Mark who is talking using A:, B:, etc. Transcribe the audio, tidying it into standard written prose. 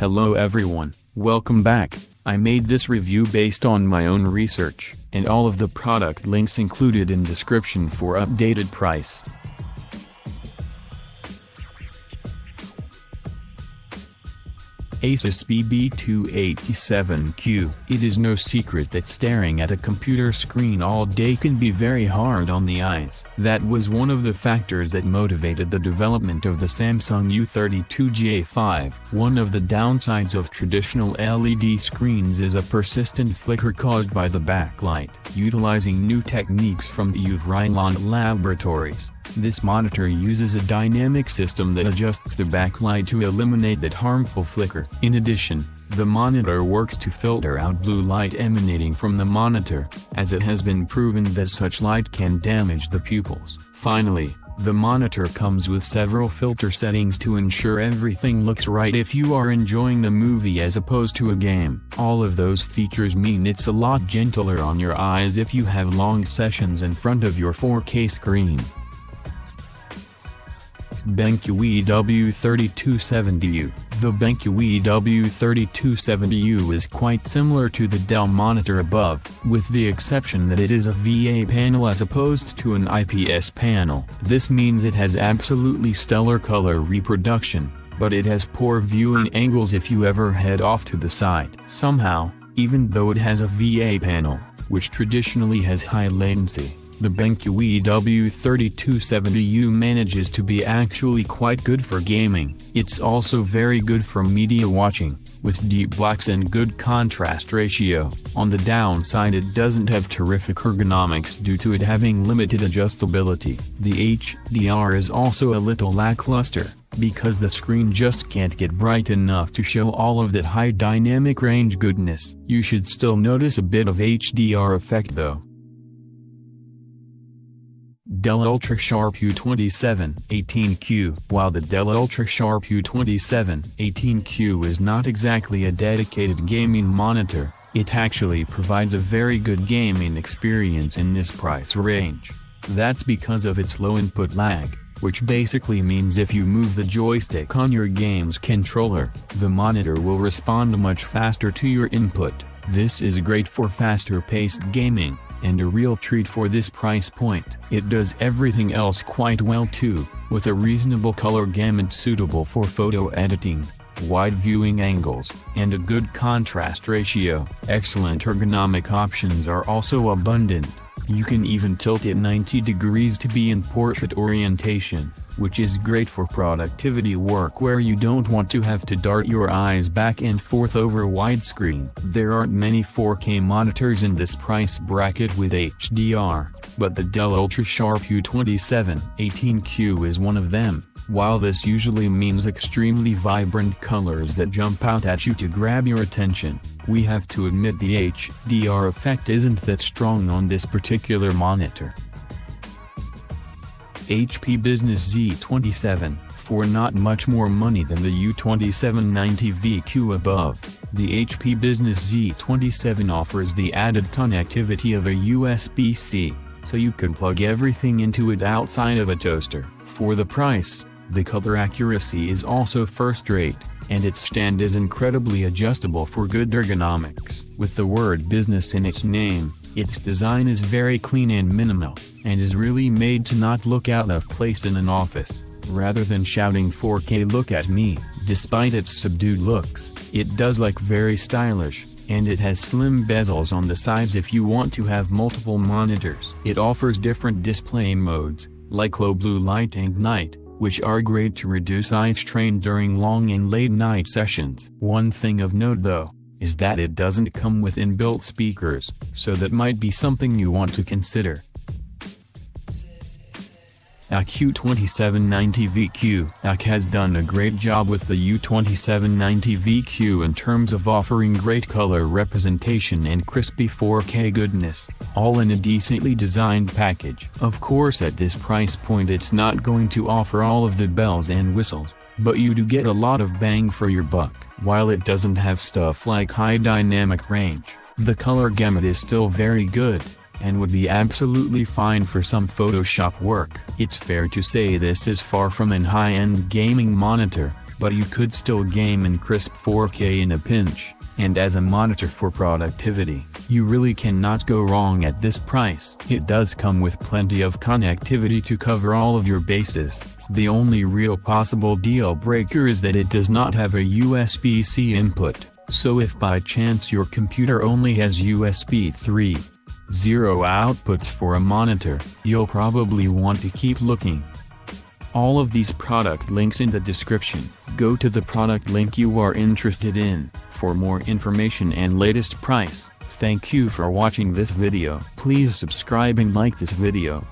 A: Hello everyone, welcome back. I made this review based on my own research, and all of the product links included in description for updated price. Asus Bb287q. It is no secret that staring at a computer screen all day can be very hard on the eyes. That was one of the factors that motivated the development of the Samsung U32G5. One of the downsides of traditional LED screens is a persistent flicker caused by the backlight. Utilizing new techniques from the UV laboratories, this monitor uses a dynamic system that adjusts the backlight to eliminate that harmful flicker. In addition, the monitor works to filter out blue light emanating from the monitor, as it has been proven that such light can damage the pupils. Finally, the monitor comes with several filter settings to ensure everything looks right if you are enjoying a movie as opposed to a game. All of those features mean it's a lot gentler on your eyes if you have long sessions in front of your 4K screen. BenQ EW3270U. The BenQ EW3270U is quite similar to the Dell monitor above, with the exception that it is a VA panel as opposed to an IPS panel. This means it has absolutely stellar color reproduction, but it has poor viewing angles if you ever head off to the side. Somehow, even though it has a VA panel, which traditionally has high latency, the BenQ EW3270U manages to be actually quite good for gaming. It's also very good for media watching, with deep blacks and good contrast ratio. On the downside, it doesn't have terrific ergonomics due to it having limited adjustability. The HDR is also a little lackluster, because the screen just can't get bright enough to show all of that high dynamic range goodness. You should still notice a bit of HDR effect though. Dell Ultrasharp U2718Q. While the Dell Ultrasharp U2718Q is not exactly a dedicated gaming monitor, it actually provides a very good gaming experience in this price range. That's because of its low input lag, which basically means if you move the joystick on your game's controller, the monitor will respond much faster to your input. This is great for faster-paced gaming, and a real treat for this price point. It does everything else quite well too, with a reasonable color gamut suitable for photo editing, wide viewing angles, and a good contrast ratio. Excellent ergonomic options are also abundant. You can even tilt it 90 degrees to be in portrait orientation, which is great for productivity work where you don't want to have to dart your eyes back and forth over widescreen. There aren't many 4K monitors in this price bracket with HDR, but the Dell Ultrasharp U2718Q is one of them. While this usually means extremely vibrant colors that jump out at you to grab your attention, we have to admit the HDR effect isn't that strong on this particular monitor. HP Business Z27. For not much more money than the U2790VQ above, the HP Business Z27 offers the added connectivity of a USB-C, so you can plug everything into it outside of a toaster. For the price, the color accuracy is also first-rate, and its stand is incredibly adjustable for good ergonomics. With the word business in its name, its design is very clean and minimal, and is really made to not look out of place in an office. Rather than shouting 4K look at me, despite its subdued looks, it does look very stylish, and it has slim bezels on the sides if you want to have multiple monitors. It offers different display modes, like low blue light and night, which are great to reduce eye strain during long and late night sessions. One thing of note though, is that it doesn't come with inbuilt speakers, so that might be something you want to consider. Asus U2790VQ. Asus has done a great job with the U2790VQ in terms of offering great color representation and crispy 4K goodness, all in a decently designed package. Of course, at this price point it's not going to offer all of the bells and whistles, but you do get a lot of bang for your buck. While it doesn't have stuff like high dynamic range, the color gamut is still very good, and would be absolutely fine for some Photoshop work. It's fair to say this is far from an high-end gaming monitor, but you could still game in crisp 4K in a pinch, and as a monitor for productivity, you really cannot go wrong at this price. It does come with plenty of connectivity to cover all of your bases. The only real possible deal breaker is that it does not have a USB-C input, so if by chance your computer only has USB 3.0 outputs for a monitor, you'll probably want to keep looking. All of these product links in the description. Go to the product link you are interested in for more information and latest price. Thank you for watching this video. Please subscribe and like this video.